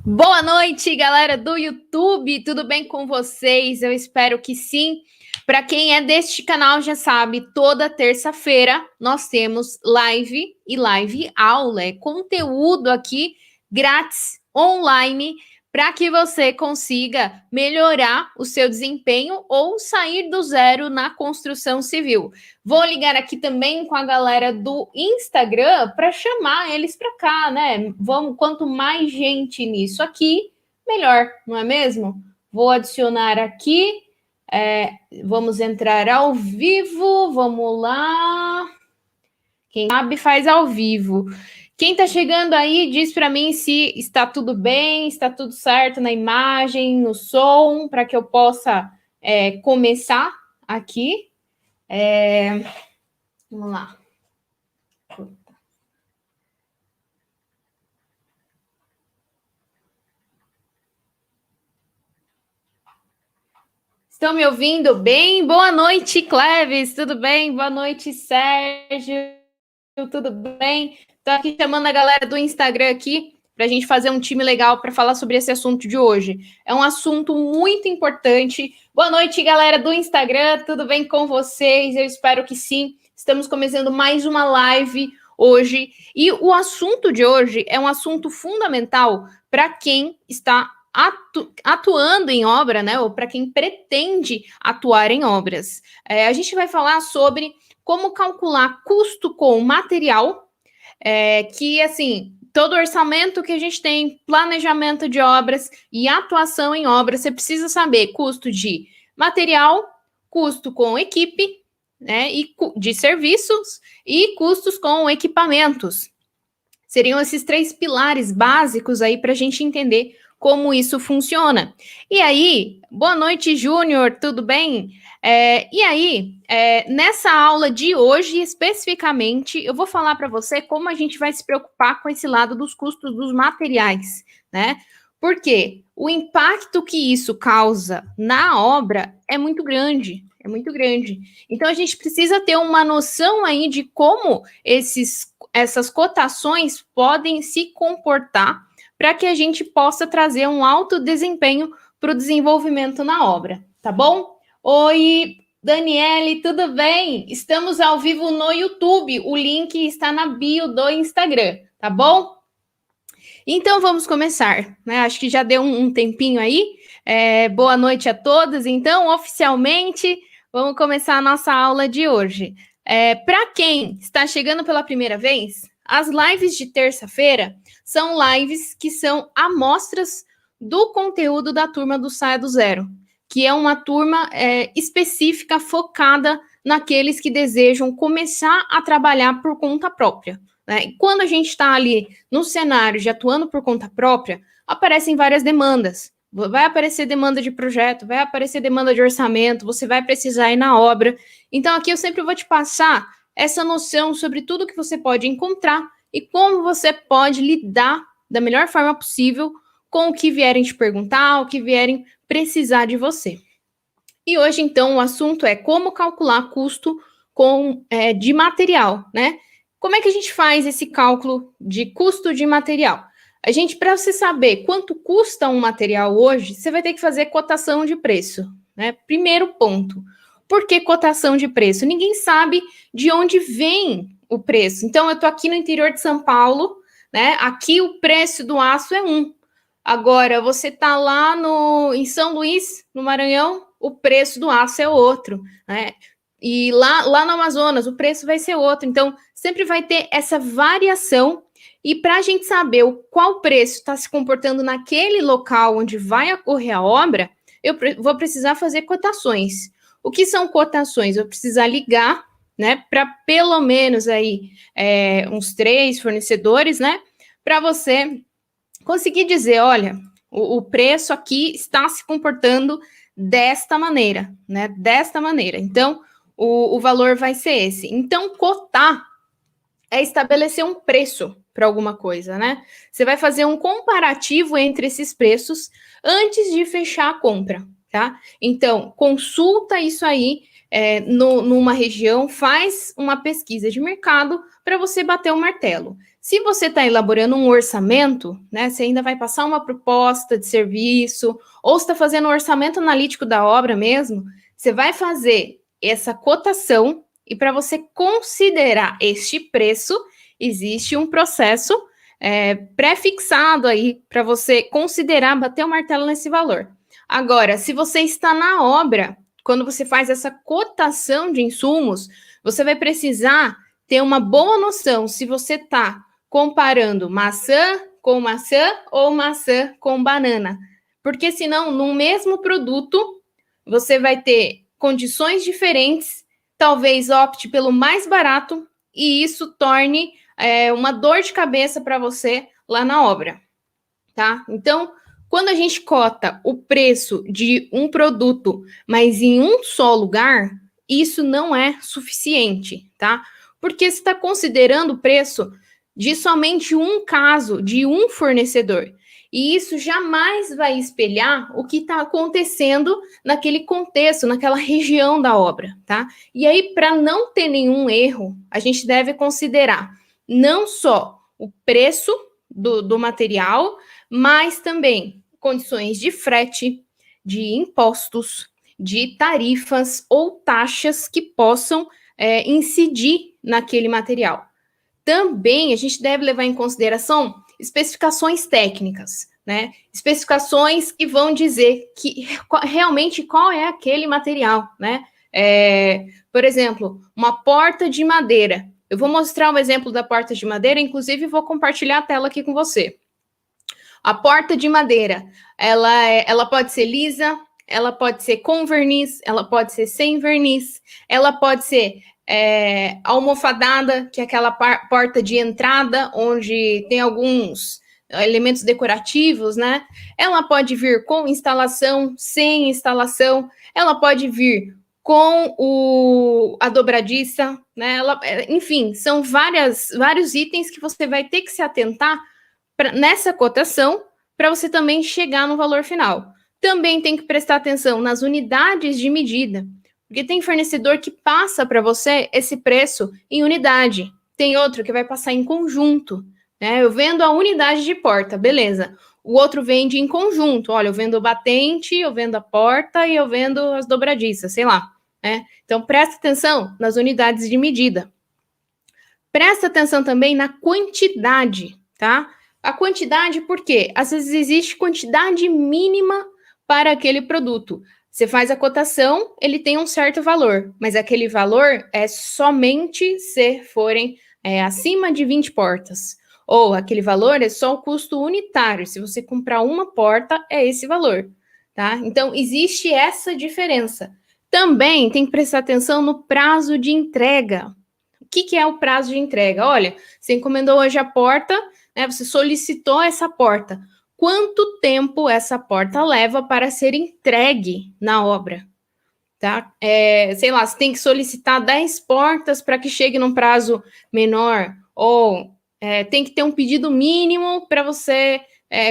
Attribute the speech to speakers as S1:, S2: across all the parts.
S1: Boa noite, galera do YouTube, tudo bem com vocês? Eu espero que sim. Para quem é deste canal já sabe, toda terça-feira nós temos live e live aula, é conteúdo aqui grátis, online, para que você consiga melhorar o seu desempenho ou sair do zero na construção civil. Vou ligar aqui também com a galera do Instagram para chamar eles para cá, né? Vamos, quanto mais gente nisso aqui, melhor, não é mesmo? Vou adicionar aqui, vamos entrar ao vivo, vamos lá. Quem sabe faz ao vivo. Quem está chegando aí, diz para mim se está tudo bem, está tudo certo na imagem, no som, para que eu possa começar aqui. Vamos lá. Estão me ouvindo bem? Boa noite, Cleves, tudo bem? Boa noite, Sérgio, tudo bem? Estou aqui chamando a galera do Instagram aqui para a gente fazer um time legal para falar sobre esse assunto de hoje. É um assunto muito importante. Boa noite, galera do Instagram, tudo bem com vocês? Eu espero que sim. Estamos começando mais uma live hoje e o assunto de hoje é um assunto fundamental para quem está atuando em obra, né? Ou para quem pretende atuar em obras. A gente vai falar sobre como calcular custo com material, que assim, todo orçamento que a gente tem, planejamento de obras e atuação em obras, você precisa saber custo de material, custo com equipe, né? E de serviços e custos com equipamentos. Seriam esses três pilares básicos aí para a gente entender como isso funciona. E aí, boa noite, Júnior, tudo bem? Nessa aula de hoje, especificamente, eu vou falar para você como a gente vai se preocupar com esse lado dos custos dos materiais, né? Porque o impacto que isso causa na obra é muito grande, é muito grande. Então, a gente precisa ter uma noção aí de como essas cotações podem se comportar para que a gente possa trazer um alto desempenho para o desenvolvimento na obra, tá bom? Oi, Daniele, tudo bem? Estamos ao vivo no YouTube, o link está na bio do Instagram, tá bom? Então vamos começar, né? Acho que já deu um tempinho aí. Boa noite a todos. Então, oficialmente, vamos começar a nossa aula de hoje. Para quem está chegando pela primeira vez, as lives de terça-feira são lives que são amostras do conteúdo da turma do Saia do Zero, que é uma turma específica, focada naqueles que desejam começar a trabalhar por conta própria. Né? E quando a gente está ali no cenário de atuando por conta própria, aparecem várias demandas. Vai aparecer demanda de projeto, vai aparecer demanda de orçamento, você vai precisar ir na obra. Então, aqui eu sempre vou te passar essa noção sobre tudo que você pode encontrar e como você pode lidar da melhor forma possível com o que vierem te perguntar, o que vierem precisar de você. E hoje, então, o assunto é como calcular custo de material, né? Como é que a gente faz esse cálculo de custo de material? A gente, para você saber quanto custa um material hoje, você vai ter que fazer cotação de preço, né? Primeiro ponto. Por que cotação de preço? Ninguém sabe de onde vem o preço. Então, eu estou aqui no interior de São Paulo, né? Aqui o preço do aço é 1. Agora, você está lá em São Luís, no Maranhão, o preço do aço é outro, né? E lá no Amazonas, o preço vai ser outro. Então, sempre vai ter essa variação. E para a gente saber qual preço está se comportando naquele local onde vai ocorrer a obra, eu vou precisar fazer cotações. O que são cotações? Eu vou precisar ligar, né, para pelo menos aí uns 3 fornecedores, né, para você conseguir dizer, olha, o preço aqui está se comportando desta maneira, né, desta maneira. Então, o valor vai ser esse. Então, cotar é estabelecer um preço para alguma coisa, né? Você vai fazer um comparativo entre esses preços antes de fechar a compra, tá? Então, consulta isso aí numa região, faz uma pesquisa de mercado para você bater o martelo. Se você está elaborando um orçamento, né, você ainda vai passar uma proposta de serviço, ou está fazendo um orçamento analítico da obra mesmo, você vai fazer essa cotação, e para você considerar este preço, existe um processo pré-fixado aí para você considerar bater o martelo nesse valor. Agora, se você está na obra, quando você faz essa cotação de insumos, você vai precisar ter uma boa noção se você está comparando maçã com maçã ou maçã com banana. Porque senão, no mesmo produto, você vai ter condições diferentes, talvez opte pelo mais barato, e isso torne uma dor de cabeça para você lá na obra, tá? Então, quando a gente cota o preço de um produto, mas em um só lugar, isso não é suficiente, tá? Porque você está considerando o preço de somente um caso, de um fornecedor. E isso jamais vai espelhar o que está acontecendo naquele contexto, naquela região da obra, tá? E aí, para não ter nenhum erro, a gente deve considerar não só o preço do material, mas também condições de frete, de impostos, de tarifas ou taxas que possam incidir naquele material. Também a gente deve levar em consideração especificações técnicas, né? Especificações que vão dizer que realmente qual é aquele material, né? Por exemplo, uma porta de madeira. Eu vou mostrar o exemplo da porta de madeira, inclusive vou compartilhar a tela aqui com você. A porta de madeira, ela pode ser lisa, ela pode ser com verniz, ela pode ser sem verniz, ela pode ser almofadada, que é aquela porta de entrada, onde tem alguns elementos decorativos, né? Ela pode vir com instalação, sem instalação, ela pode vir com a dobradiça, né? Enfim, são vários itens que você vai ter que se atentar nessa cotação para você também chegar no valor final. Também tem que prestar atenção nas unidades de medida, porque tem fornecedor que passa para você esse preço em unidade, tem outro que vai passar em conjunto, né? Eu vendo a unidade de porta, beleza. O outro vende em conjunto, olha, eu vendo o batente, eu vendo a porta e eu vendo as dobradiças, sei lá, né? Então, presta atenção nas unidades de medida. Presta atenção também na quantidade, tá? A quantidade, por quê? Às vezes existe quantidade mínima para aquele produto. Você faz a cotação, ele tem um certo valor, mas aquele valor é somente se forem acima de 20 portas. Ou aquele valor é só o custo unitário. Se você comprar uma porta, é esse valor, tá? Então, existe essa diferença. Também tem que prestar atenção no prazo de entrega. O que é o prazo de entrega? Olha, você encomendou hoje a porta, né? Você solicitou essa porta. Quanto tempo essa porta leva para ser entregue na obra? Tá? Sei lá, você tem que solicitar 10 portas para que chegue num prazo menor, ou tem que ter um pedido mínimo para você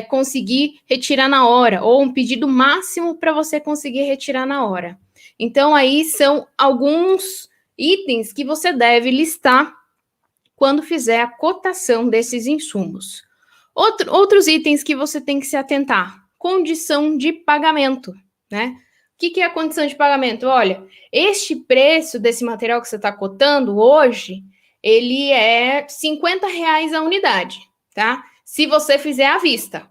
S1: conseguir retirar na hora, ou um pedido máximo para você conseguir retirar na hora. Então, aí são alguns itens que você deve listar quando fizer a cotação desses insumos. Outros itens que você tem que se atentar: condição de pagamento, né? O que é a condição de pagamento? Olha, este preço desse material que você está cotando hoje, ele é R$50 a unidade, tá? Se você fizer à vista.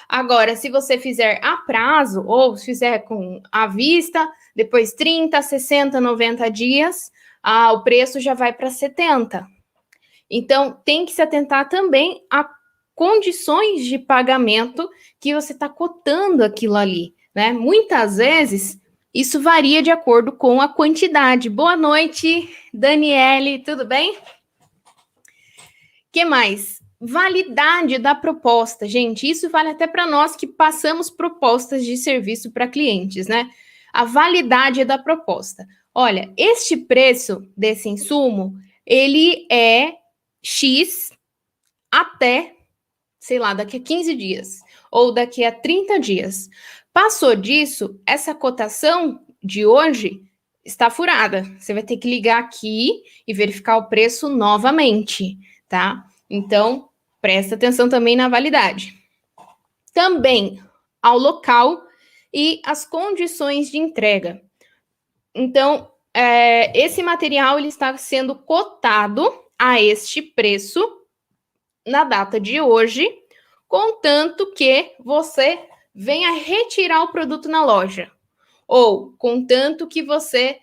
S1: Agora, se você fizer a prazo, ou se fizer com à vista, depois 30, 60, 90 dias, o preço já vai para 70. Então, tem que se atentar também a condições de pagamento que você está cotando aquilo ali, né? Muitas vezes, isso varia de acordo com a quantidade. Boa noite, Daniele, tudo bem? O que mais? Validade da proposta. Gente, isso vale até para nós que passamos propostas de serviço para clientes, né? A validade da proposta. Olha, este preço desse insumo, ele é X até, sei lá, daqui a 15 dias ou daqui a 30 dias. Passou disso, essa cotação de hoje está furada. Você vai ter que ligar aqui e verificar o preço novamente, tá? Então, presta atenção também na validade. Também ao local e as condições de entrega. Então, esse material ele está sendo cotado a este preço na data de hoje, contanto que você venha retirar o produto na loja, ou contanto que você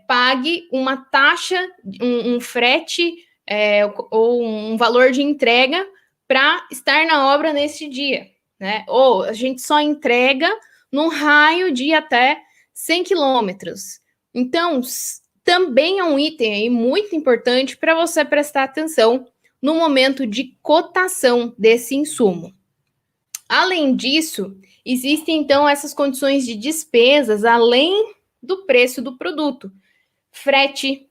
S1: pague uma taxa, um frete ou um valor de entrega para estar na obra neste dia, né? Ou a gente só entrega num raio de até 100 quilômetros. Então, também é um item aí muito importante para você prestar atenção no momento de cotação desse insumo. Além disso, existem então essas condições de despesas além do preço do produto. Frete,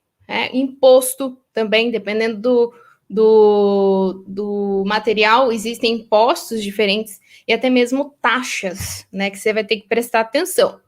S1: imposto também, dependendo do material, existem impostos diferentes e até mesmo taxas, né, que você vai ter que prestar atenção.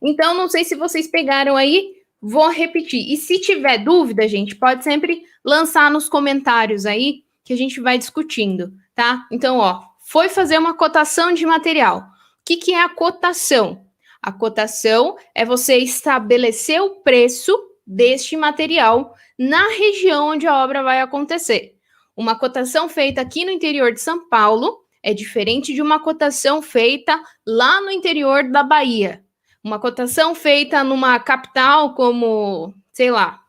S1: Então, não sei se vocês pegaram aí, vou repetir. E se tiver dúvida, gente, pode sempre lançar nos comentários aí, que a gente vai discutindo, tá? Então, ó, foi fazer uma cotação de material. O que é a cotação? A cotação é você estabelecer o preço deste material na região onde a obra vai acontecer. Uma cotação feita aqui no interior de São Paulo é diferente de uma cotação feita lá no interior da Bahia. Uma cotação feita numa capital como, sei lá,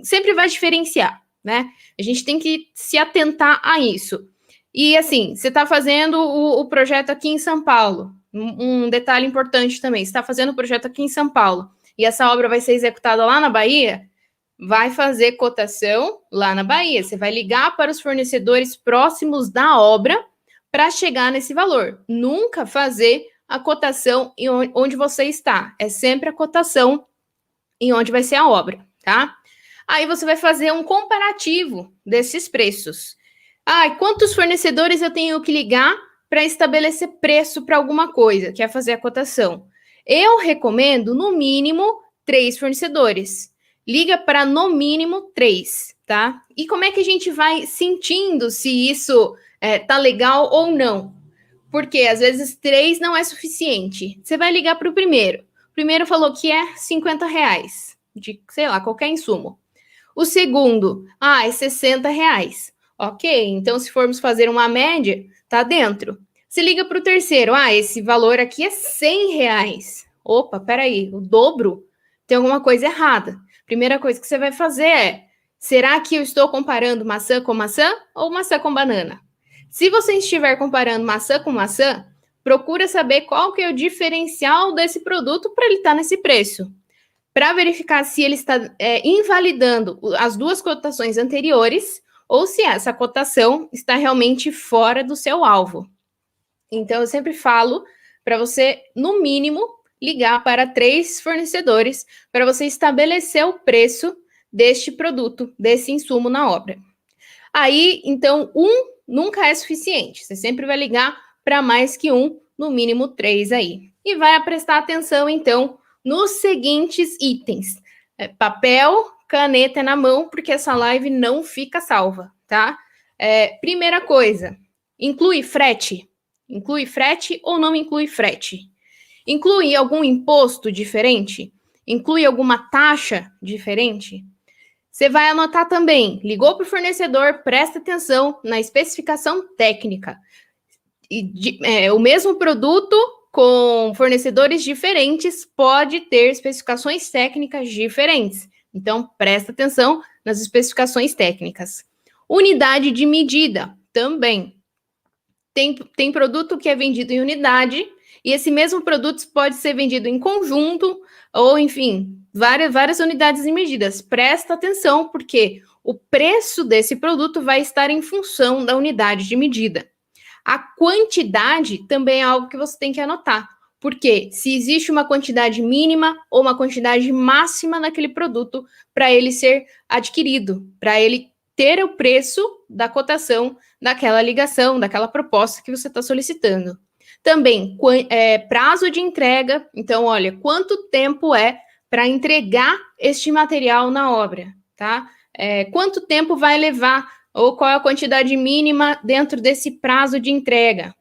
S1: sempre vai diferenciar, né? A gente tem que se atentar a isso. E assim, você está fazendo o projeto aqui em São Paulo. Um detalhe importante também, você está fazendo o projeto aqui em São Paulo e essa obra vai ser executada lá na Bahia, vai fazer cotação lá na Bahia. Você vai ligar para os fornecedores próximos da obra para chegar nesse valor. Nunca fazer a cotação em onde você está. É sempre a cotação em onde vai ser a obra, tá? Aí você vai fazer um comparativo desses preços. Quantos fornecedores eu tenho que ligar para estabelecer preço para alguma coisa, que é fazer a cotação? Eu recomendo, no mínimo, 3 fornecedores. Liga para, no mínimo, 3, tá? E como é que a gente vai sentindo se isso tá legal ou não? Porque, às vezes, 3 não é suficiente. Você vai ligar para o primeiro. O primeiro falou que é R$50, de, sei lá, qualquer insumo. O segundo, é R$60. Ok, então se formos fazer uma média, tá dentro. Se liga para o terceiro, esse valor aqui é R$100. Opa, peraí, o dobro? Tem alguma coisa errada. Primeira coisa que você vai fazer é, será que eu estou comparando maçã com maçã ou maçã com banana? Se você estiver comparando maçã com maçã, procura saber qual que é o diferencial desse produto para ele estar nesse preço. Para verificar se ele está invalidando as duas cotações anteriores ou se essa cotação está realmente fora do seu alvo. Então, eu sempre falo para você, no mínimo, ligar para 3 fornecedores para você estabelecer o preço deste produto, desse insumo na obra. Aí, então, nunca é suficiente. Você sempre vai ligar para mais que no mínimo 3 aí. E vai prestar atenção, então, nos seguintes itens. Papel, caneta na mão, porque essa live não fica salva, tá? Primeira coisa, inclui frete? Inclui frete ou não inclui frete? Inclui algum imposto diferente? Inclui alguma taxa diferente? Você vai anotar também, ligou para o fornecedor, presta atenção na especificação técnica. O mesmo produto com fornecedores diferentes pode ter especificações técnicas diferentes. Então, presta atenção nas especificações técnicas. Unidade de medida, também. Tem produto que é vendido em unidade, e esse mesmo produto pode ser vendido em conjunto, ou, enfim, várias unidades de medidas. Presta atenção, porque o preço desse produto vai estar em função da unidade de medida. A quantidade também é algo que você tem que anotar, porque se existe uma quantidade mínima ou uma quantidade máxima naquele produto para ele ser adquirido, para ele ter o preço da cotação daquela ligação, daquela proposta que você está solicitando. Também, prazo de entrega. Então, olha, quanto tempo para entregar este material na obra, tá? Quanto tempo vai levar, ou qual é a quantidade mínima dentro desse prazo de entrega?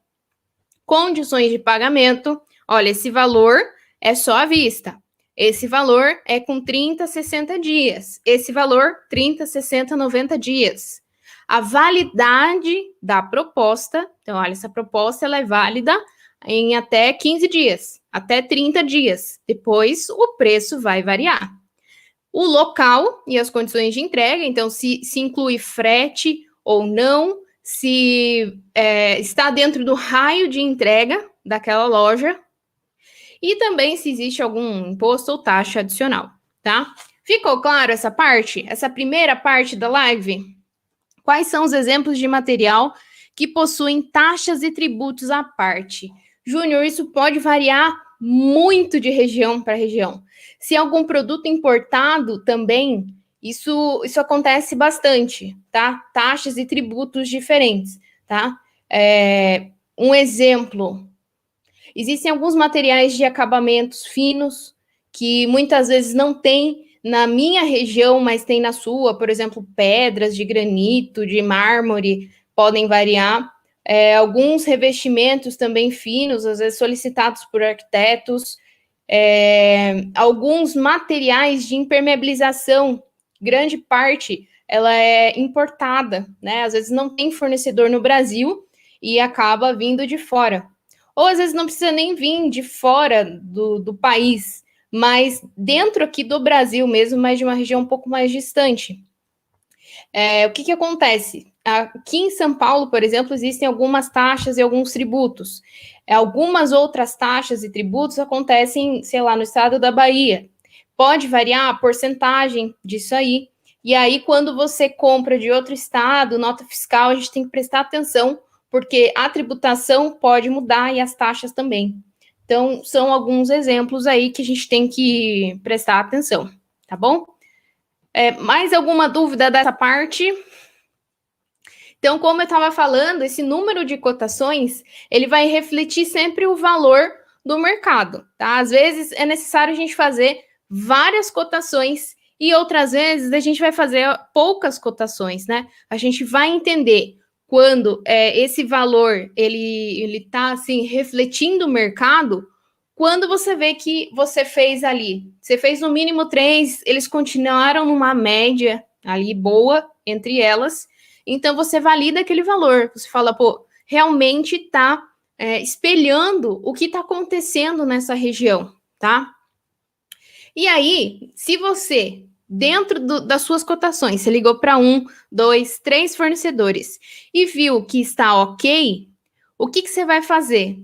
S1: Condições de pagamento, olha, esse valor é só à vista. Esse valor é com 30, 60 dias. Esse valor, 30, 60, 90 dias. A validade da proposta, então, olha, essa proposta ela é válida em até 15 dias, até 30 dias. Depois, o preço vai variar. O local e as condições de entrega, então, se inclui frete ou não, se está dentro do raio de entrega daquela loja, e também se existe algum imposto ou taxa adicional, tá? Ficou claro essa parte? Essa primeira parte da live? Quais são os exemplos de material que possuem taxas e tributos à parte? Júnior, isso pode variar muito de região para região. Se algum produto importado também, isso acontece bastante, tá? Taxas e tributos diferentes, tá? Um exemplo, existem alguns materiais de acabamentos finos que muitas vezes não tem na minha região, mas tem na sua, por exemplo, pedras de granito, de mármore, podem variar. Alguns revestimentos também finos, às vezes solicitados por arquitetos. Alguns materiais de impermeabilização, grande parte, ela é importada, né? Às vezes não tem fornecedor no Brasil e acaba vindo de fora. Ou às vezes não precisa nem vir de fora do país, mas dentro aqui do Brasil mesmo, mas de uma região um pouco mais distante. O que acontece? Aqui em São Paulo, por exemplo, existem algumas taxas e alguns tributos. Algumas outras taxas e tributos acontecem, sei lá, no estado da Bahia. Pode variar a porcentagem disso aí. E aí, quando você compra de outro estado, nota fiscal, a gente tem que prestar atenção, porque a tributação pode mudar e as taxas também. Então, são alguns exemplos aí que a gente tem que prestar atenção, tá bom? Mais alguma dúvida dessa parte? Então, como eu estava falando, esse número de cotações, ele vai refletir sempre o valor do mercado, tá? Às vezes é necessário a gente fazer várias cotações e outras vezes a gente vai fazer poucas cotações, né? A gente vai entender quando esse valor, ele está, assim, refletindo o mercado, quando você vê que você fez ali, você fez no mínimo 3, eles continuaram numa média ali boa entre elas, então você valida aquele valor, você fala, pô, realmente está espelhando o que está acontecendo nessa região, tá? E aí, se você, dentro das suas cotações, você ligou para 1, 2, 3 fornecedores e viu que está ok, o que você vai fazer?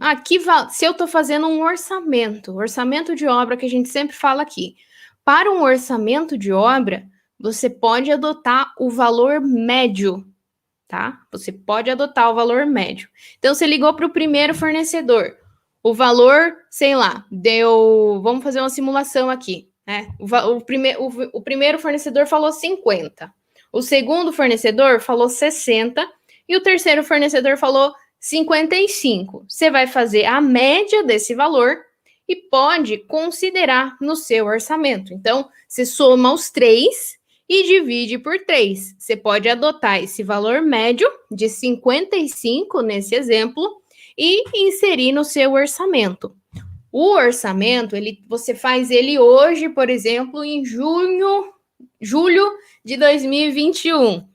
S1: Se eu estou fazendo um orçamento de obra que a gente sempre fala aqui. Para um orçamento de obra, você pode adotar o valor médio, tá? Você pode adotar o valor médio. Então, você ligou para o primeiro fornecedor. O valor, sei lá, deu... Vamos fazer uma simulação aqui, né? O primeiro fornecedor falou 50. O segundo fornecedor falou 60. E o terceiro fornecedor falou 55. Você vai fazer a média desse valor e pode considerar no seu orçamento. Então, você soma os três e divide por 3. Você pode adotar esse valor médio de 55 nesse exemplo e inserir no seu orçamento. O orçamento, você faz ele hoje, por exemplo, em julho de 2021.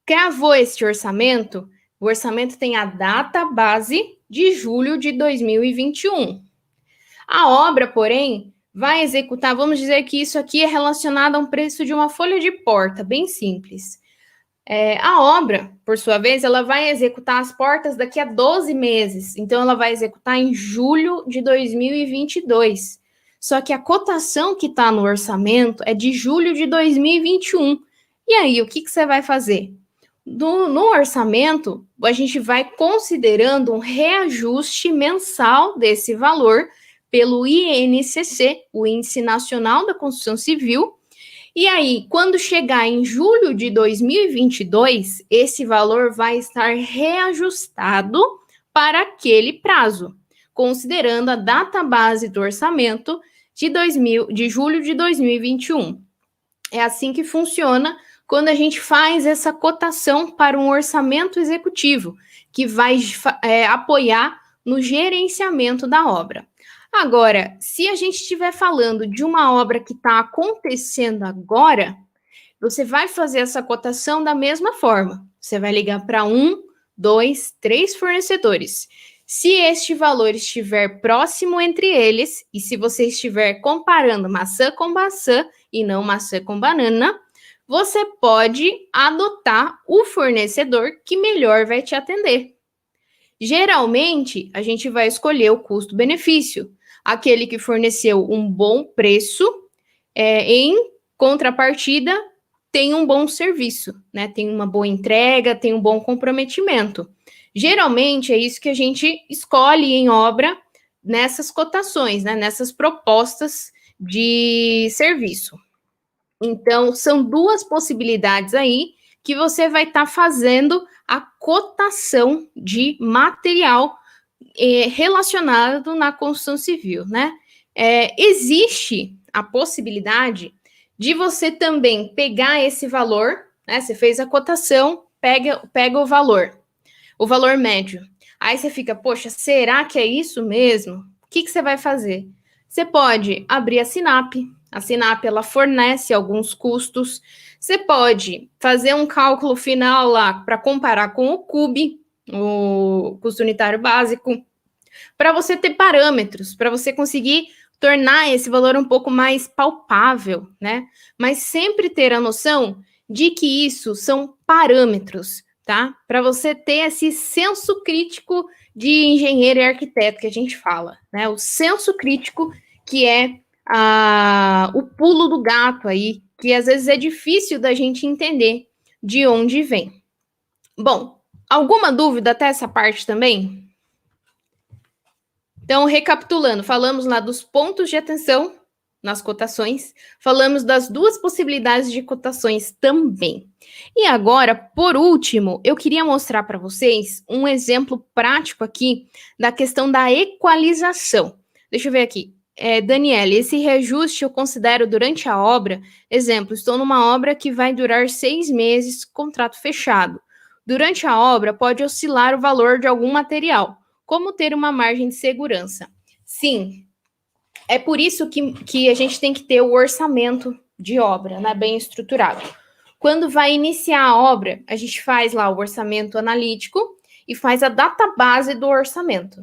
S1: Cravou este orçamento? O orçamento tem a data base de julho de 2021. A obra, porém, vai executar, vamos dizer que isso aqui é relacionado a um preço de uma folha de porta, bem simples. A obra, por sua vez, ela vai executar as portas daqui a 12 meses. Então, ela vai executar em julho de 2022. Só que a cotação que está no orçamento é de julho de 2021. E aí, o que você vai fazer? No orçamento, a gente vai considerando um reajuste mensal desse valor pelo INCC, o Índice Nacional da Construção Civil. E aí, quando chegar em julho de 2022, esse valor vai estar reajustado para aquele prazo, considerando a data base do orçamento de julho de 2021. É assim que funciona quando a gente faz essa cotação para um orçamento executivo, que vai apoiar no gerenciamento da obra. Agora, se a gente estiver falando de uma obra que está acontecendo agora, você vai fazer essa cotação da mesma forma. Você vai ligar para 1, 2, 3 fornecedores. Se este valor estiver próximo entre eles, e se você estiver comparando maçã com maçã e não maçã com banana, você pode adotar o fornecedor que melhor vai te atender. Geralmente, a gente vai escolher o custo-benefício, aquele que forneceu um bom preço, em contrapartida, tem um bom serviço, né? Tem uma boa entrega, tem um bom comprometimento. Geralmente é isso que a gente escolhe em obra nessas cotações, né? Nessas propostas de serviço. Então, são duas possibilidades aí que você vai estar fazendo a cotação de material relacionado na construção civil, né? Existe a possibilidade de você também pegar esse valor, né? Você fez a cotação, pega o valor médio. Aí você fica, poxa, será que é isso mesmo? O que você vai fazer? Você pode abrir a Sinap. A Sinap, ela fornece alguns custos. Você pode fazer um cálculo final lá para comparar com o CUB, o custo unitário básico, para você ter parâmetros, para você conseguir tornar esse valor um pouco mais palpável, né? Mas sempre ter a noção de que isso são parâmetros, tá? Para você ter esse senso crítico de engenheiro e arquiteto que a gente fala, né? O senso crítico que é o pulo do gato aí, que às vezes é difícil da gente entender de onde vem. Bom, alguma dúvida até essa parte também? Então, recapitulando, falamos lá dos pontos de atenção nas cotações, falamos das duas possibilidades de cotações também. E agora, por último, eu queria mostrar para vocês um exemplo prático aqui da questão da equalização. Deixa eu ver aqui. Daniele, esse reajuste eu considero durante a obra. Exemplo, estou numa obra que vai durar 6 meses, contrato fechado. Durante a obra, pode oscilar o valor de algum material. Como ter uma margem de segurança? Sim, é por isso que a gente tem que ter o orçamento de obra, né, bem estruturado. Quando vai iniciar a obra, a gente faz lá o orçamento analítico e faz a database do orçamento.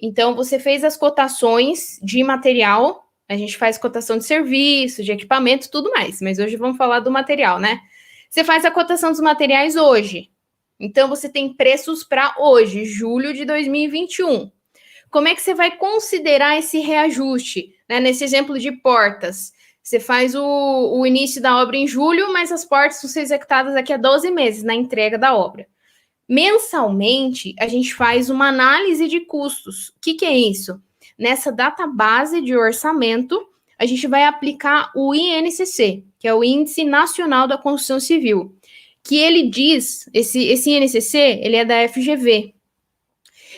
S1: Então, você fez as cotações de material, a gente faz cotação de serviço, de equipamento, tudo mais, mas hoje vamos falar do material, né? Você faz a cotação dos materiais hoje. Então, você tem preços para hoje, julho de 2021. Como é que você vai considerar esse reajuste? Né? Nesse exemplo de portas, você faz o início da obra em julho, mas as portas vão ser executadas daqui a 12 meses, na entrega da obra. Mensalmente, a gente faz uma análise de custos. O que é isso? Nessa database de orçamento, a gente vai aplicar o INCC, que é o Índice Nacional da Construção Civil, que ele diz, esse INCC, ele é da FGV.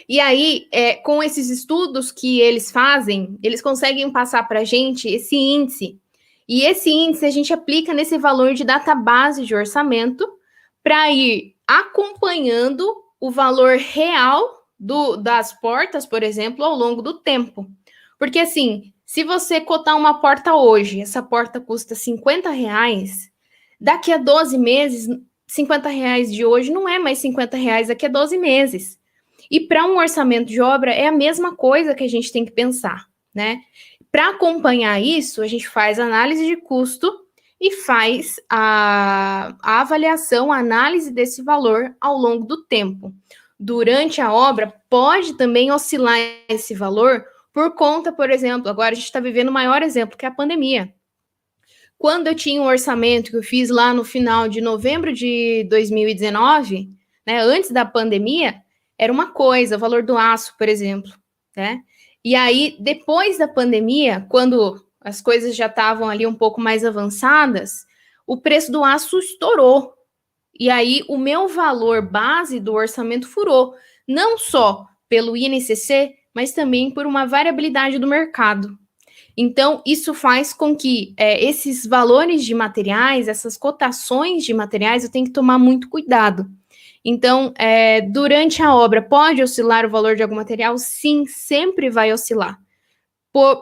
S1: E aí, com esses estudos que eles fazem, eles conseguem passar para a gente esse índice. E esse índice a gente aplica nesse valor de database de orçamento para ir acompanhando o valor real das portas, por exemplo, ao longo do tempo. Porque assim, se você cotar uma porta hoje, essa porta custa R$50, daqui a 12 meses, R$50 de hoje não é mais R$50 daqui a 12 meses. E para um orçamento de obra é a mesma coisa que a gente tem que pensar, né? Para acompanhar isso, a gente faz análise de custo e faz a avaliação, a análise desse valor ao longo do tempo. Durante a obra, pode também oscilar esse valor por conta, por exemplo, agora a gente está vivendo o maior exemplo, que é a pandemia. Quando eu tinha um orçamento que eu fiz lá no final de novembro de 2019, né, antes da pandemia, era uma coisa, o valor do aço, por exemplo, né? E aí, depois da pandemia, quando as coisas já estavam ali um pouco mais avançadas, o preço do aço estourou. E aí, o meu valor base do orçamento furou, não só pelo INCC, mas também por uma variabilidade do mercado. Então, isso faz com que esses valores de materiais, essas cotações de materiais, eu tenho que tomar muito cuidado. Então, durante a obra, pode oscilar o valor de algum material? Sim, sempre vai oscilar.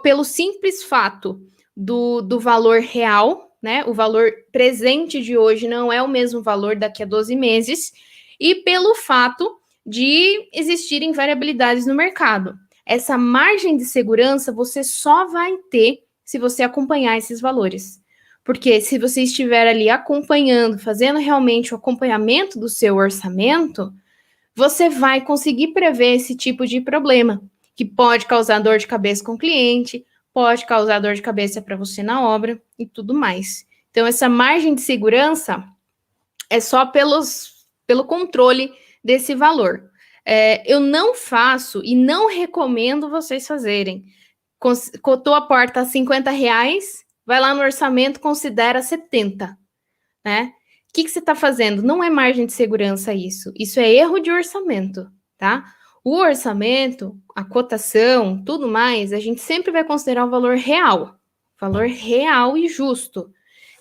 S1: Pelo simples fato do valor real, né? O valor presente de hoje não é o mesmo valor daqui a 12 meses, e pelo fato de existirem variabilidades no mercado. Essa margem de segurança você só vai ter se você acompanhar esses valores. Porque se você estiver ali acompanhando, fazendo realmente o acompanhamento do seu orçamento, você vai conseguir prever esse tipo de problema, que pode causar dor de cabeça com o cliente, pode causar dor de cabeça para você na obra e tudo mais. Então, essa margem de segurança é só pelo controle desse valor. Eu não faço e não recomendo vocês fazerem. Cotou a porta a R$50, vai lá no orçamento, considera 70, né? O que você está fazendo? Não é margem de segurança isso. Isso é erro de orçamento, tá? O orçamento, a cotação, tudo mais, a gente sempre vai considerar o valor real e justo.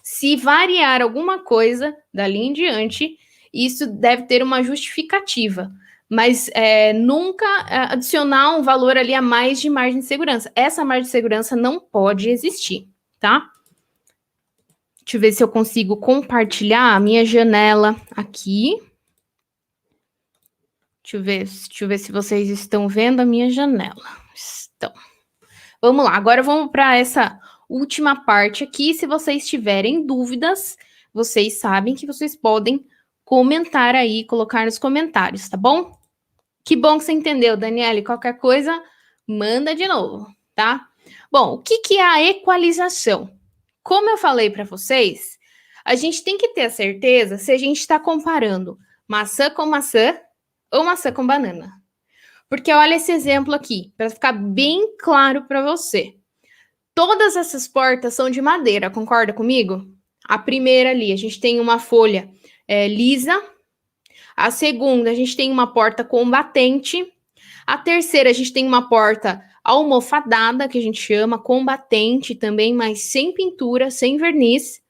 S1: Se variar alguma coisa dali em diante, isso deve ter uma justificativa, mas nunca adicionar um valor ali a mais de margem de segurança. Essa margem de segurança não pode existir, tá? Deixa eu ver se eu consigo compartilhar a minha janela aqui. Deixa eu ver se vocês estão vendo a minha janela. Estão. Vamos lá, agora vamos para essa última parte aqui. Se vocês tiverem dúvidas, vocês sabem que vocês podem comentar aí, colocar nos comentários, tá bom? Que bom que você entendeu, Daniele. Qualquer coisa, manda de novo, tá? Bom, o que é a equalização? Como eu falei para vocês, a gente tem que ter a certeza se a gente está comparando maçã com maçã ou maçã com banana. Porque olha esse exemplo aqui, para ficar bem claro para você. Todas essas portas são de madeira, concorda comigo? A primeira ali, a gente tem uma folha lisa. A segunda, a gente tem uma porta combatente. A terceira, a gente tem uma porta almofadada, que a gente chama combatente também, mas sem pintura, sem verniz.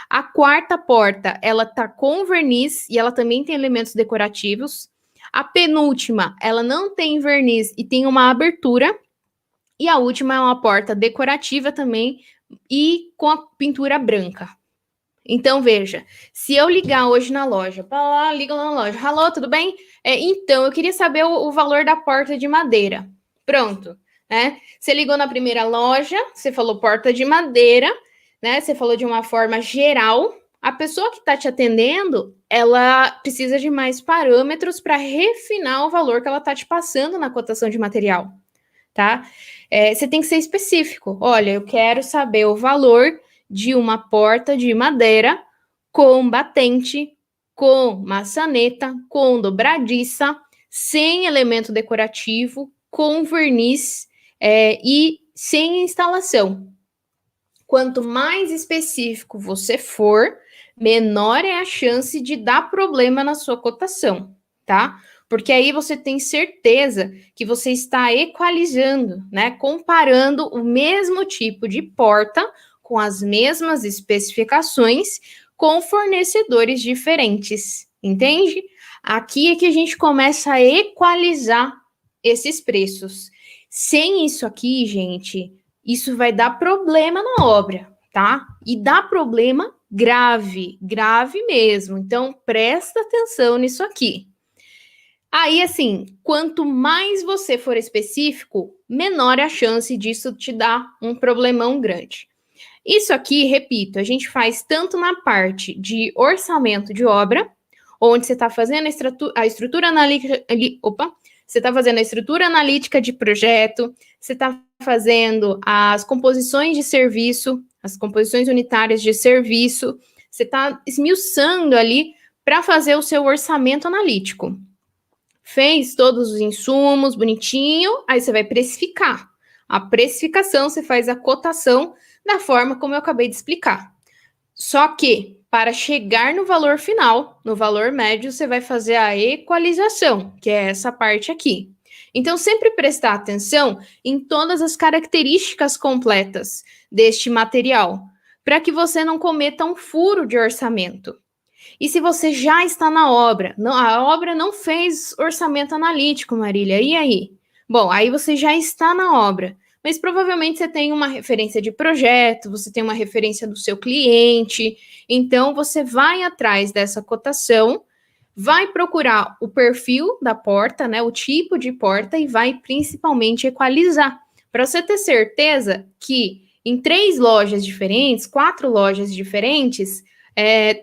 S1: A quarta porta, ela tá com verniz e ela também tem elementos decorativos. A penúltima, ela não tem verniz e tem uma abertura. E a última é uma porta decorativa também e com a pintura branca. Então, veja, se eu ligar hoje na loja, liga lá na loja, alô, tudo bem? Então, eu queria saber o valor da porta de madeira. Pronto, né? Você ligou na primeira loja, você falou porta de madeira, né? Você falou de uma forma geral. A pessoa que está te atendendo, ela precisa de mais parâmetros para refinar o valor que ela está te passando na cotação de material, tá? Você tem que ser específico. Olha, eu quero saber o valor de uma porta de madeira com batente, com maçaneta, com dobradiça, sem elemento decorativo, com verniz e sem instalação. Quanto mais específico você for, menor é a chance de dar problema na sua cotação, tá? Porque aí você tem certeza que você está equalizando, né? Comparando o mesmo tipo de porta com as mesmas especificações, com fornecedores diferentes, entende? Aqui é que a gente começa a equalizar esses preços. Sem isso aqui, gente, isso vai dar problema na obra, tá? E dá problema grave, grave mesmo. Então, presta atenção nisso aqui. Aí, assim, quanto mais você for específico, menor é a chance disso te dar um problemão grande. Isso aqui, repito, a gente faz tanto na parte de orçamento de obra, onde você está fazendo a estrutura analítica. Você está fazendo a estrutura analítica de projeto, você está fazendo as composições de serviço, as composições unitárias de serviço, você está esmiuçando ali para fazer o seu orçamento analítico. Fez todos os insumos bonitinho, aí você vai precificar. A precificação, você faz a cotação da forma como eu acabei de explicar. Só que, para chegar no valor final, no valor médio, você vai fazer a equalização, que é essa parte aqui. Então, sempre prestar atenção em todas as características completas deste material, para que você não cometa um furo de orçamento. E se você já está na obra, a obra não fez orçamento analítico, Marília, e aí? Bom, aí você já está na obra, mas provavelmente você tem uma referência de projeto, você tem uma referência do seu cliente, então você vai atrás dessa cotação, vai procurar o perfil da porta, né, o tipo de porta e vai principalmente equalizar, para você ter certeza que em 3 lojas diferentes, 4 lojas diferentes,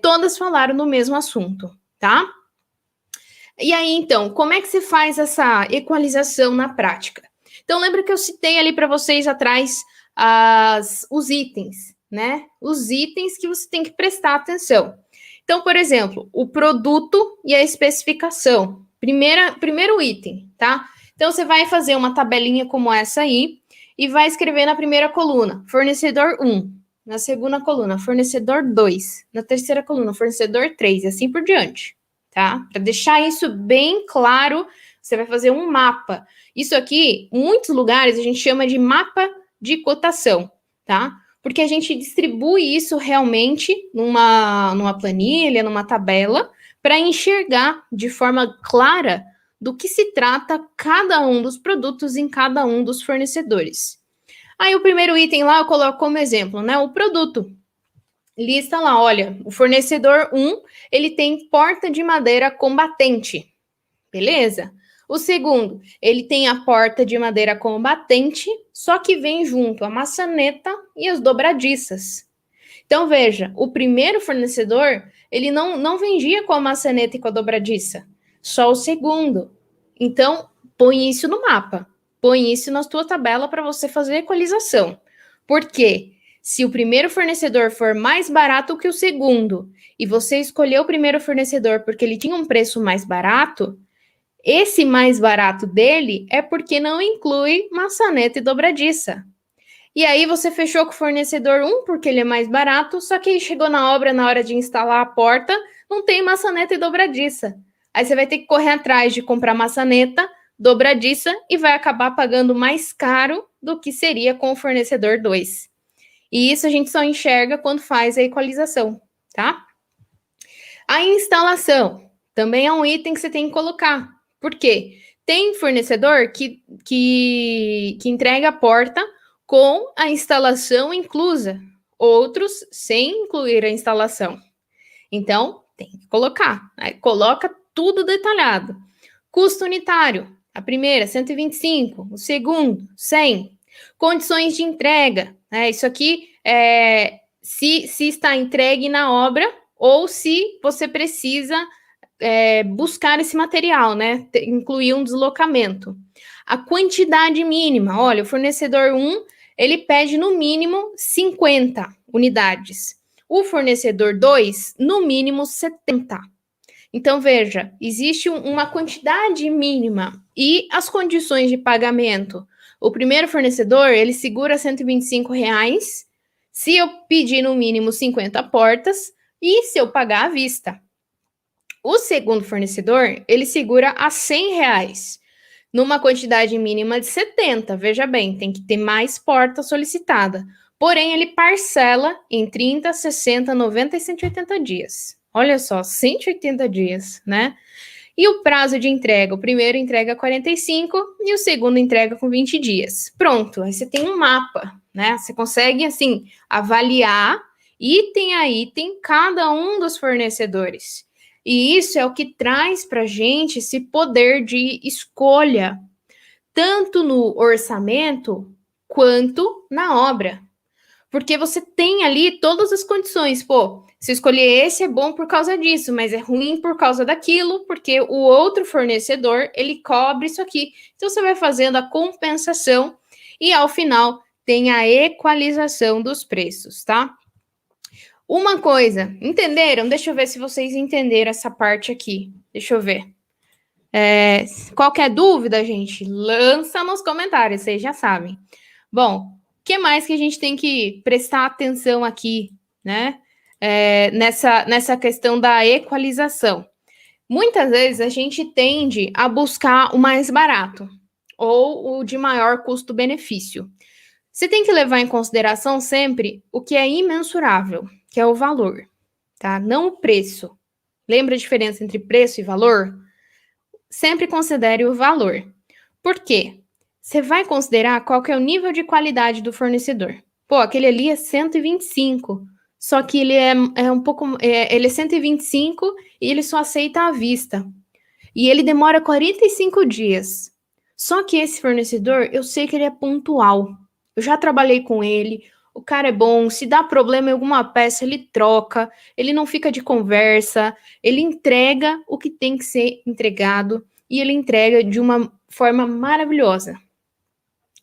S1: todas falaram no mesmo assunto, tá? E aí, então, como é que se faz essa equalização na prática? Então, lembra que eu citei ali para vocês atrás os itens, né? Os itens que você tem que prestar atenção. Então, por exemplo, o produto e a especificação. Primeiro item, tá? Então, você vai fazer uma tabelinha como essa aí e vai escrever na primeira coluna, fornecedor 1. Na segunda coluna, fornecedor 2. Na terceira coluna, fornecedor 3, e assim por diante, tá? Para deixar isso bem claro, você vai fazer um mapa. Isso aqui, em muitos lugares, a gente chama de mapa de cotação, tá? Porque a gente distribui isso realmente numa planilha, numa tabela, para enxergar de forma clara do que se trata cada um dos produtos em cada um dos fornecedores. Aí o primeiro item lá eu coloco como exemplo, né? O produto. Lista lá, olha, o fornecedor 1, ele tem porta de madeira combatente. Beleza? O segundo, ele tem a porta de madeira combatente, só que vem junto a maçaneta e as dobradiças. Então, veja, o primeiro fornecedor, ele não vendia com a maçaneta e com a dobradiça. Só o segundo. Então, põe isso no mapa. Põe isso na tua tabela para você fazer a equalização. Por quê? Se o primeiro fornecedor for mais barato que o segundo, e você escolheu o primeiro fornecedor porque ele tinha um preço mais barato, esse mais barato dele é porque não inclui maçaneta e dobradiça. E aí você fechou com o fornecedor 1 porque ele é mais barato, só que aí chegou na obra, na hora de instalar a porta, não tem maçaneta e dobradiça. Aí você vai ter que correr atrás de comprar maçaneta, dobradiça e vai acabar pagando mais caro do que seria com o fornecedor 2. E isso a gente só enxerga quando faz a equalização, tá? A instalação também é um item que você tem que colocar. Por quê? Tem fornecedor que entrega a porta com a instalação inclusa, outros sem incluir a instalação. Então, tem que colocar. Né? Coloca tudo detalhado. Custo unitário. A primeira, 125. O segundo, 100. Condições de entrega. Né? Isso aqui é se está entregue na obra ou se você precisa buscar esse material, né? Incluir um deslocamento. A quantidade mínima. Olha, o fornecedor 1, ele pede no mínimo 50 unidades. O fornecedor 2, no mínimo 70. Então, veja, existe uma quantidade mínima e as condições de pagamento. O primeiro fornecedor, ele segura R$125 se eu pedir no mínimo 50 portas e se eu pagar à vista. O segundo fornecedor, ele segura a R$100 numa quantidade mínima de 70. Veja bem, tem que ter mais porta solicitada. Porém, ele parcela em 30, 60, 90 e 180 dias. Olha só, 180 dias, né? E o prazo de entrega? O primeiro entrega 45 e o segundo entrega com 20 dias. Pronto, aí você tem um mapa, né? Você consegue, assim, avaliar item a item cada um dos fornecedores. E isso é o que traz para a gente esse poder de escolha, tanto no orçamento quanto na obra. Porque você tem ali todas as condições. Pô, se eu escolher esse é bom por causa disso, mas é ruim por causa daquilo, porque o outro fornecedor, ele cobre isso aqui. Então, você vai fazendo a compensação e, ao final, tem a equalização dos preços, tá? Uma coisa, entenderam? Deixa eu ver se vocês entenderam essa parte aqui. Deixa eu ver. Qualquer dúvida, gente, lança nos comentários, vocês já sabem. Bom, o que mais que a gente tem que prestar atenção aqui, né? Nessa questão da equalização. Muitas vezes a gente tende a buscar o mais barato, ou o de maior custo-benefício. Você tem que levar em consideração sempre o que é imensurável, que é o valor, tá? Não o preço. Lembra a diferença entre preço e valor? Sempre considere o valor. Por quê? Você vai considerar qual que é o nível de qualidade do fornecedor. Pô, aquele ali é 125, só que ele é um pouco. Ele é 125 e ele só aceita à vista. E ele demora 45 dias. Só que esse fornecedor, eu sei que ele é pontual. Eu já trabalhei com ele, o cara é bom, se dá problema em alguma peça, ele troca, ele não fica de conversa, ele entrega o que tem que ser entregado e ele entrega de uma forma maravilhosa.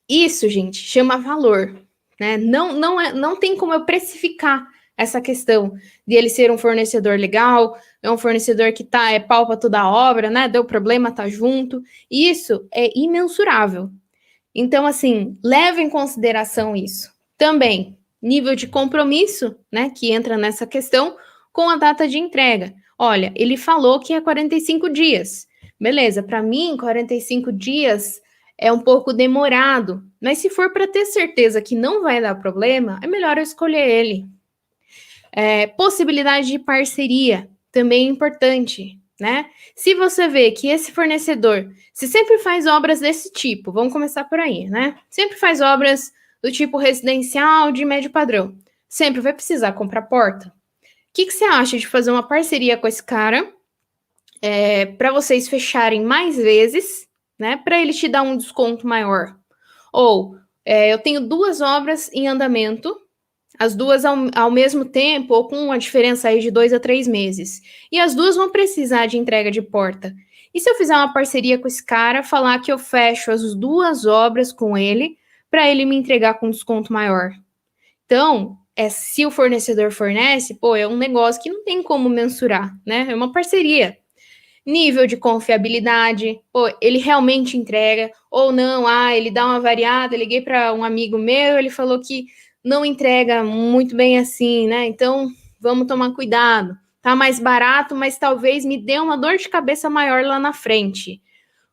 S1: Isso, gente, chama valor, né? Não tem como eu precificar essa questão de ele ser um fornecedor legal, é um fornecedor que é pau para toda a obra, né? Deu problema, tá junto. Isso é imensurável. Então, assim, leve em consideração isso. Também, nível de compromisso, né? Que entra nessa questão com a data de entrega. Olha, ele falou que é 45 dias. Beleza, para mim, 45 dias é um pouco demorado, mas se for para ter certeza que não vai dar problema, é melhor eu escolher ele. Possibilidade de parceria também é importante, né? Se você vê que esse fornecedor, se sempre faz obras desse tipo, vamos começar por aí, né? Sempre faz obras do tipo residencial de médio padrão, sempre vai precisar comprar porta. O que você acha de fazer uma parceria com esse cara para vocês fecharem mais vezes, né? Para ele te dar um desconto maior? Ou eu tenho 2 obras em andamento, as duas ao mesmo tempo, ou com uma diferença aí de 2 a 3 meses. E as duas vão precisar de entrega de porta. E se eu fizer uma parceria com esse cara, falar que eu fecho as 2 obras com ele, para ele me entregar com desconto maior? Então, se o fornecedor fornece, pô, é um negócio que não tem como mensurar, né? É uma parceria. Nível de confiabilidade, pô, ele realmente entrega, ou não, ele dá uma variada, liguei para um amigo meu, ele falou que não entrega muito bem assim, né? Então, vamos tomar cuidado. Tá mais barato, mas talvez me dê uma dor de cabeça maior lá na frente.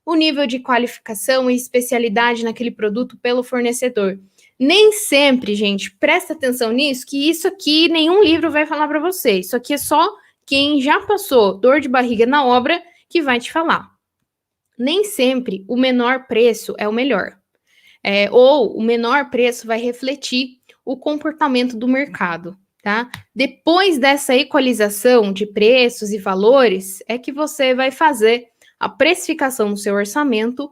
S1: O nível de qualificação e especialidade naquele produto pelo fornecedor. Nem sempre, gente, presta atenção nisso, que isso aqui nenhum livro vai falar para você. Isso aqui é só quem já passou dor de barriga na obra que vai te falar. Nem sempre o menor preço é o melhor. Ou o menor preço vai refletir o comportamento do mercado, tá? Depois dessa equalização de preços e valores, é que você vai fazer a precificação do seu orçamento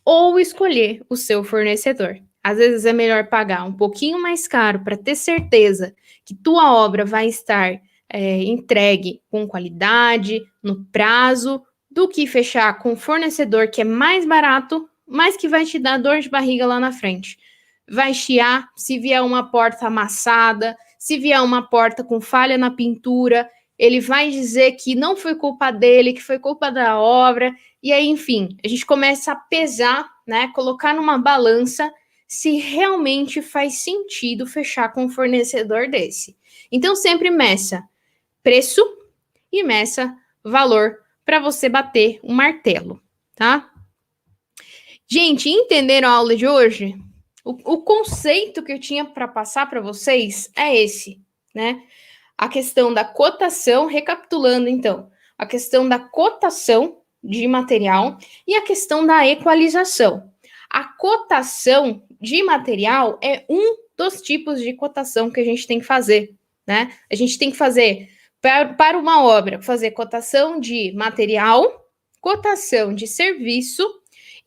S1: ou escolher o seu fornecedor. Às vezes é melhor pagar um pouquinho mais caro para ter certeza que tua obra vai estar entregue com qualidade, no prazo, do que fechar com um fornecedor que é mais barato, mas que vai te dar dor de barriga lá na frente. Vai chiar se vier uma porta amassada, se vier uma porta com falha na pintura, ele vai dizer que não foi culpa dele, que foi culpa da obra, e aí, enfim, a gente começa a pesar, né, colocar numa balança se realmente faz sentido fechar com um fornecedor desse. Então, sempre meça preço e meça valor para você bater o martelo, tá? Gente, entenderam a aula de hoje? O conceito que eu tinha para passar para vocês é esse, né? A questão da cotação, recapitulando então, a questão da cotação de material e a questão da equalização. A cotação de material é um dos tipos de cotação que a gente tem que fazer, né? A gente tem que fazer para uma obra, fazer cotação de material, cotação de serviço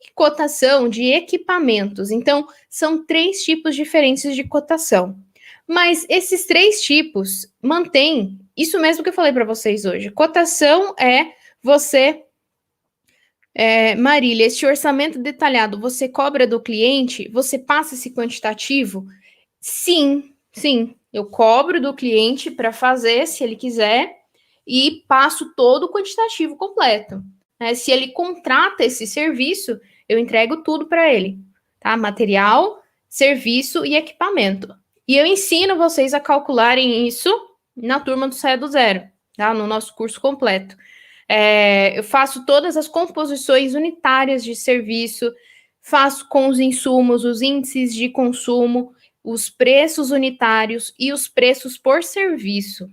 S1: e cotação de equipamentos. Então, são 3 tipos diferentes de cotação. Mas esses 3 tipos mantêm isso mesmo que eu falei para vocês hoje. Cotação é você, Marília, este orçamento detalhado, você cobra do cliente? Você passa esse quantitativo? Sim, sim. Eu cobro do cliente para fazer, se ele quiser, e passo todo o quantitativo completo. Se ele contrata esse serviço, eu entrego tudo para ele, tá? Material, serviço e equipamento. E eu ensino vocês a calcularem isso na turma do Saia do Zero, tá? No nosso curso completo. Eu faço todas as composições unitárias de serviço, faço com os insumos, os índices de consumo, os preços unitários e os preços por serviço.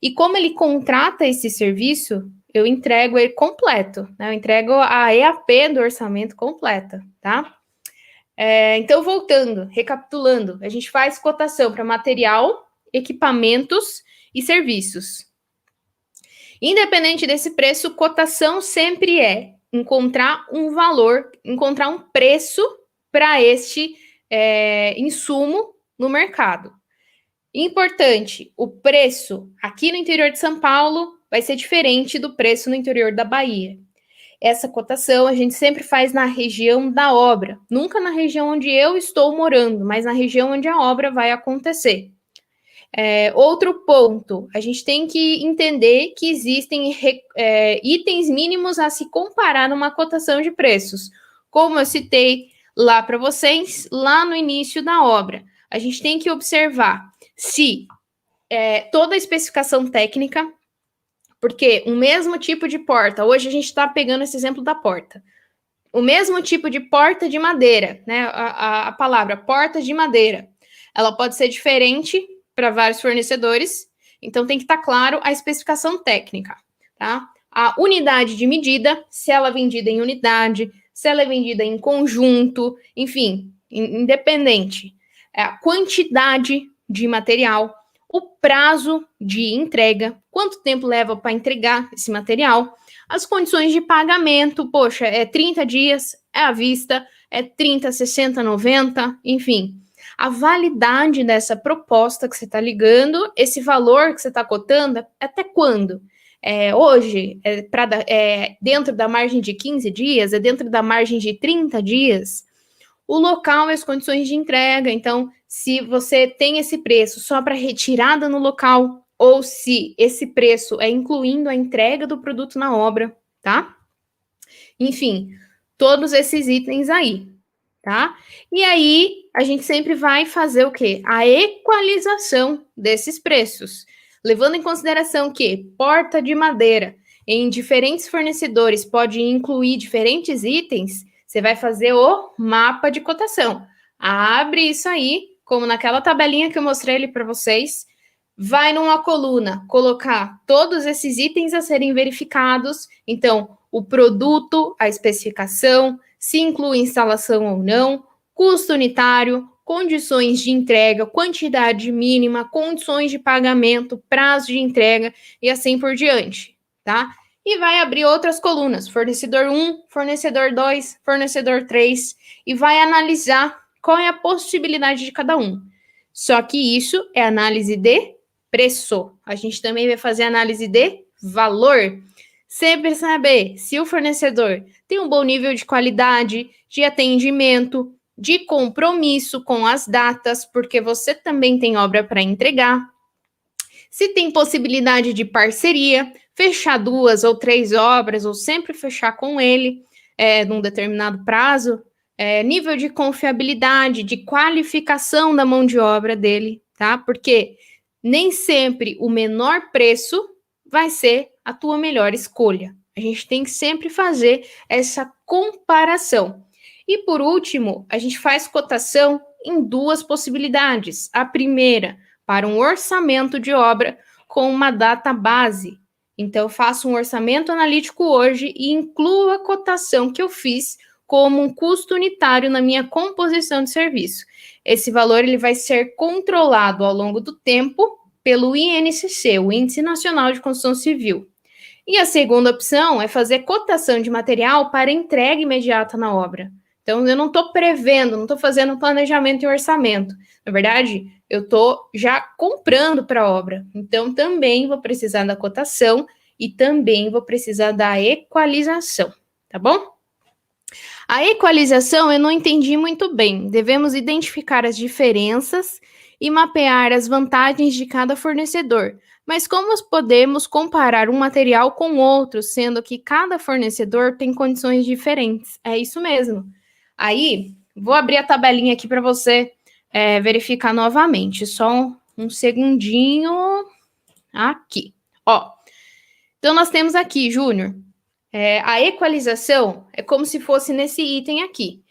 S1: E como ele contrata esse serviço, eu entrego ele completo, né? Eu entrego a EAP do orçamento completa, tá? Então, voltando, recapitulando, a gente faz cotação para material, equipamentos e serviços. Independente desse preço, cotação sempre é encontrar um valor, encontrar um preço para este insumo no mercado. Importante, o preço aqui no interior de São Paulo vai ser diferente do preço no interior da Bahia. Essa cotação a gente sempre faz na região da obra, nunca na região onde eu estou morando, mas na região onde a obra vai acontecer. Outro ponto, a gente tem que entender que existem itens mínimos a se comparar numa cotação de preços. Como eu citei lá para vocês, lá no início da obra, a gente tem que observar se toda a especificação técnica, porque o mesmo tipo de porta, hoje a gente está pegando esse exemplo da porta, o mesmo tipo de porta de madeira, né? A palavra porta de madeira, ela pode ser diferente para vários fornecedores, então tem que estar claro a especificação técnica, tá? A unidade de medida, se ela é vendida em unidade, se ela é vendida em conjunto, enfim, independente. A quantidade de material, o prazo de entrega, quanto tempo leva para entregar esse material, as condições de pagamento, poxa, é 30 dias, é à vista, é 30, 60, 90, enfim. A validade dessa proposta que você está ligando, esse valor que você está cotando, até quando? Hoje, dentro da margem de 15 dias, é dentro da margem de 30 dias? O local e as condições de entrega. Então, se você tem esse preço só para retirada no local, ou se esse preço é incluindo a entrega do produto na obra, tá? Enfim, todos esses itens aí, tá? E aí, a gente sempre vai fazer o quê? A equalização desses preços, levando em consideração que porta de madeira em diferentes fornecedores pode incluir diferentes itens. Você vai fazer o mapa de cotação. Abre isso aí, como naquela tabelinha que eu mostrei ali para vocês. Vai numa coluna colocar todos esses itens a serem verificados. Então, o produto, a especificação, se inclui instalação ou não, custo unitário, condições de entrega, quantidade mínima, condições de pagamento, prazo de entrega e assim por diante, tá? E vai abrir outras colunas, fornecedor 1, fornecedor 2, fornecedor 3, e vai analisar qual é a possibilidade de cada um. Só que isso é análise de preço. A gente também vai fazer análise de valor. Sempre saber se o fornecedor tem um bom nível de qualidade, de atendimento, de compromisso com as datas, porque você também tem obra para entregar. Se tem possibilidade de parceria, fechar 2 ou 3 obras, ou sempre fechar com ele, num determinado prazo, nível de confiabilidade, de qualificação da mão de obra dele, tá? Porque nem sempre o menor preço vai ser a tua melhor escolha. A gente tem que sempre fazer essa comparação. E por último, a gente faz cotação em 2 possibilidades. A primeira, para um orçamento de obra com uma data base. Então, eu faço um orçamento analítico hoje e incluo a cotação que eu fiz como um custo unitário na minha composição de serviço. Esse valor ele vai ser controlado ao longo do tempo pelo INCC, o Índice Nacional de Construção Civil. E a segunda opção é fazer cotação de material para entrega imediata na obra. Então, eu não estou prevendo, não estou fazendo planejamento e orçamento. Na verdade, eu estou já comprando para a obra. Então, também vou precisar da cotação e também vou precisar da equalização, tá bom? A equalização eu não entendi muito bem. Devemos identificar as diferenças e mapear as vantagens de cada fornecedor. Mas como podemos comparar um material com outro, sendo que cada fornecedor tem condições diferentes? É isso mesmo. Aí, vou abrir a tabelinha aqui para você verificar novamente. Só um segundinho. Aqui. Ó. Então, nós temos aqui, Júnior, a equalização é como se fosse nesse item aqui.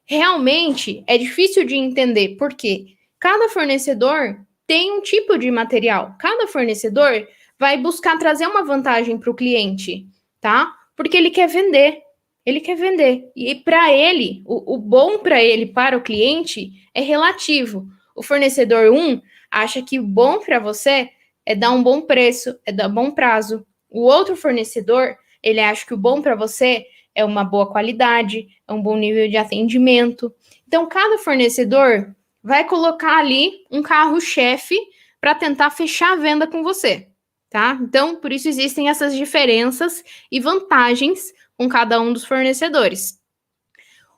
S1: realmente é difícil de entender, porque cada fornecedor tem um tipo de material. Cada fornecedor vai buscar trazer uma vantagem para o cliente, tá? Porque ele quer vender. Ele quer vender. E para ele, o bom para ele, para o cliente, é relativo. O fornecedor 1 acha que o bom para você é dar um bom preço, é dar bom prazo. O outro fornecedor, ele acha que o bom para você é uma boa qualidade, é um bom nível de atendimento. Então, cada fornecedor vai colocar ali um carro-chefe para tentar fechar a venda com você, tá? Então, por isso existem essas diferenças e vantagens com cada um dos fornecedores.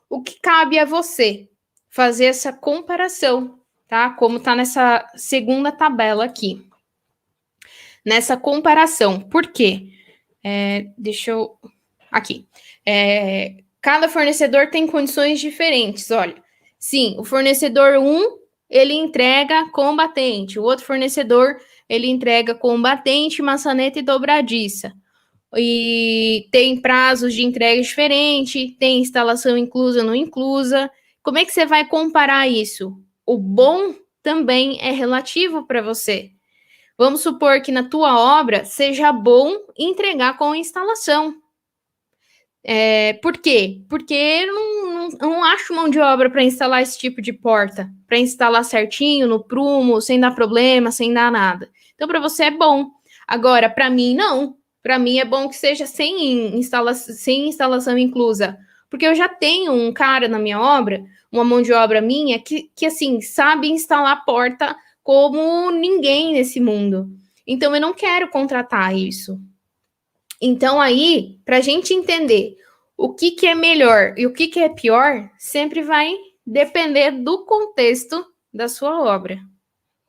S1: O que cabe a você fazer essa comparação, tá? Como tá nessa segunda tabela aqui. Nessa comparação. Por quê? Deixa eu... Aqui. Cada fornecedor tem condições diferentes, olha. Sim, o fornecedor 1, ele entrega combatente. O outro fornecedor, ele entrega combatente, maçaneta e dobradiça. E tem prazos de entrega diferentes, tem instalação inclusa, não inclusa. Como é que você vai comparar isso? O bom também é relativo para você. Vamos supor que na tua obra seja bom entregar com instalação. Por quê? Porque eu não acho mão de obra para instalar esse tipo de porta, para instalar certinho, no prumo, sem dar problema, sem dar nada. Então, para você é bom. Agora, para mim, não. Para mim é bom que seja sem instalação inclusa. Porque eu já tenho um cara na minha obra, uma mão de obra minha, que assim, sabe instalar porta como ninguém nesse mundo. Então, eu não quero contratar isso. Então, aí, para a gente entender o que é melhor e o que é pior, sempre vai depender do contexto da sua obra.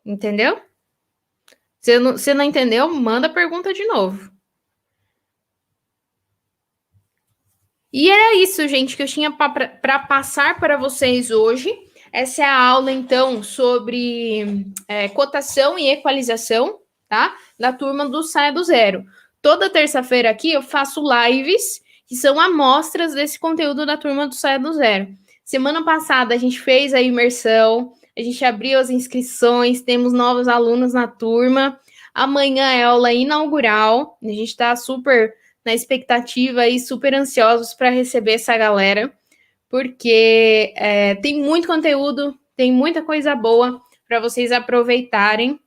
S1: Entendeu? Se não entendeu, manda a pergunta de novo. E era isso, gente, que eu tinha para passar para vocês hoje. Essa é a aula, então, sobre cotação e equalização, tá? Da turma do Saia do Zero. Toda terça-feira aqui eu faço lives que são amostras desse conteúdo da turma do Saia do Zero. Semana passada a gente fez a imersão, a gente abriu as inscrições, temos novos alunos na turma. Amanhã é aula inaugural, a gente está super na expectativa e super ansiosos para receber essa galera, porque tem muito conteúdo, tem muita coisa boa para vocês aproveitarem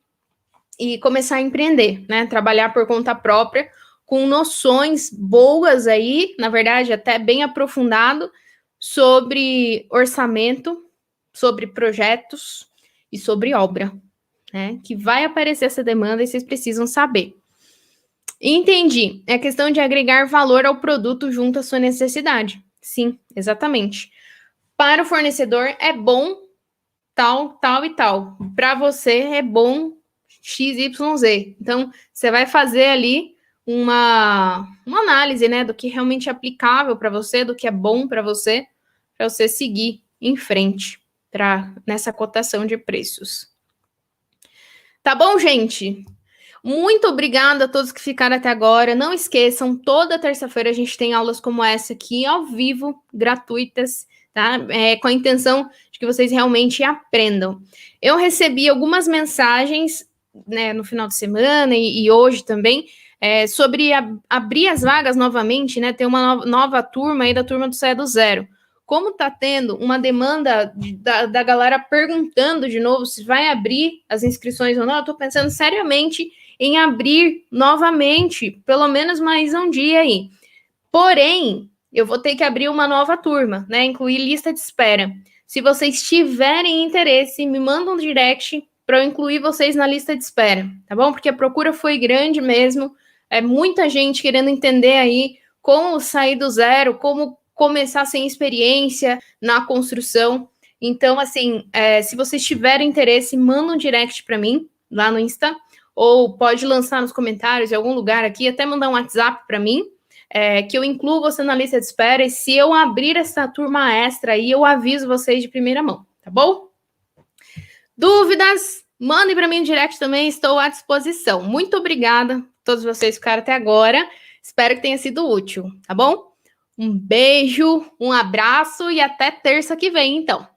S1: e começar a empreender, né? Trabalhar por conta própria, com noções boas aí, na verdade, até bem aprofundado, sobre orçamento, sobre projetos e sobre obra, né? Que vai aparecer essa demanda e vocês precisam saber. Entendi. É questão de agregar valor ao produto junto à sua necessidade. Sim, exatamente. Para o fornecedor é bom tal, tal e tal. Para você é bom XYZ. Então, você vai fazer ali uma análise, né, do que realmente é aplicável para você, do que é bom para você seguir em frente nessa cotação de preços. Tá bom, gente? Muito obrigada a todos que ficaram até agora. Não esqueçam, toda terça-feira a gente tem aulas como essa aqui, ao vivo, gratuitas, tá? Com a intenção de que vocês realmente aprendam. Eu recebi algumas mensagens, né, no final de semana e hoje também, sobre abrir as vagas novamente, né? Ter uma nova turma aí da turma do Saia do Zero. Como tá tendo uma demanda da galera perguntando de novo se vai abrir as inscrições ou não, eu tô pensando seriamente em abrir novamente, pelo menos mais um dia aí. Porém, eu vou ter que abrir uma nova turma, né? Incluir lista de espera. Se vocês tiverem interesse, me mandam um direct para eu incluir vocês na lista de espera, tá bom? Porque a procura foi grande mesmo. Muita gente querendo entender aí como sair do zero, como começar sem experiência na construção. Então, assim, se vocês tiverem interesse, manda um direct para mim lá no Insta, ou pode lançar nos comentários em algum lugar aqui, até mandar um WhatsApp para mim, que eu incluo você na lista de espera, e se eu abrir essa turma extra aí, eu aviso vocês de primeira mão, tá bom? Dúvidas? Mandem para mim no direct também, estou à disposição. Muito obrigada a todos vocês que ficaram até agora, espero que tenha sido útil, tá bom? Um beijo, um abraço e até terça que vem, então.